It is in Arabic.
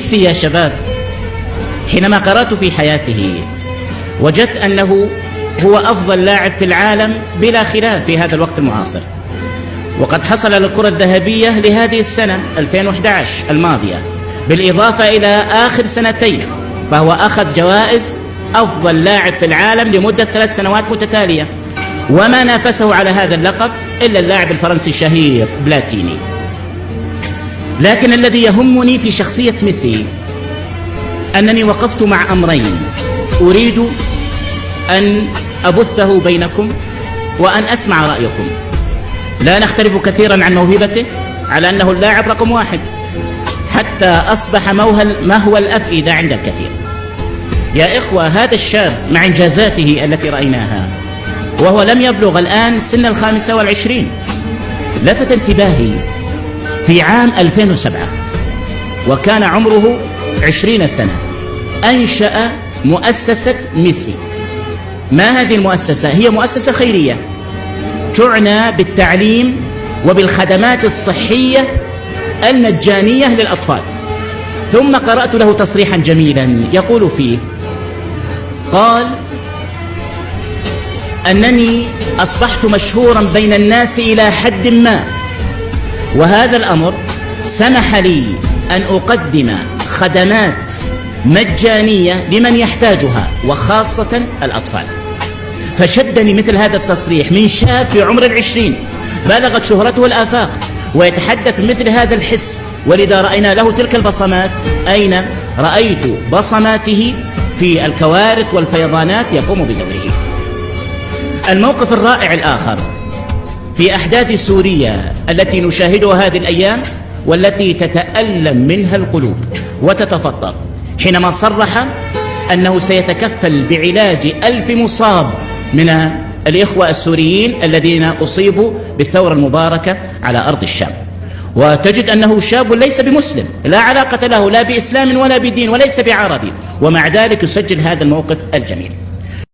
ميسي يا شباب حينما قرأت في حياته وجدت أنه هو أفضل لاعب في العالم بلا خلاف في هذا الوقت المعاصر، وقد حصل على الكرة الذهبية لهذه السنة 2011 الماضية، بالإضافة إلى آخر سنتين، فهو أخذ جوائز أفضل لاعب في العالم لمدة 3 سنوات متتالية، وما نافسه على هذا اللقب إلا اللاعب الفرنسي الشهير بلاتيني. لكن الذي يهمني في شخصية ميسي أنني وقفت مع أمرين أريد أن أبثه بينكم وأن أسمع رأيكم. لا نختلف كثيرا عن موهبته، على أنه اللاعب رقم 1 حتى أصبح مهوى الأفئدة عند الكثير. يا إخوة، هذا الشاب مع إنجازاته التي رأيناها وهو لم يبلغ الآن سن 25، لفت انتباهي في عام 2007 وكان عمره 20 سنة أنشأ مؤسسة ميسي. ما هذه المؤسسة؟ هي مؤسسة خيرية تعنى بالتعليم وبالخدمات الصحية المجانية للأطفال. ثم قرأت له تصريحا جميلا يقول فيه، قال أنني أصبحت مشهورا بين الناس إلى حد ما، وهذا الأمر سمح لي أن أقدم خدمات مجانية لمن يحتاجها وخاصة الأطفال. فشدني مثل هذا التصريح من شاب في عمر 20 بلغت شهرته الآفاق ويتحدث مثل هذا الحس، ولذا رأينا له تلك البصمات. أين رأيت بصماته؟ في الكوارث والفيضانات يقوم بدوره. الموقف الرائع الآخر في أحداث سوريا التي نشاهدها هذه الأيام والتي تتألم منها القلوب وتتفطر، حينما صرح أنه سيتكفل بعلاج 1000 مصاب من الإخوة السوريين الذين أصيبوا بالثورة المباركة على أرض الشام. وتجد أنه شاب ليس بمسلم، لا علاقة له لا بإسلام ولا بدين وليس بعربي، ومع ذلك يسجل هذا الموقف الجميل.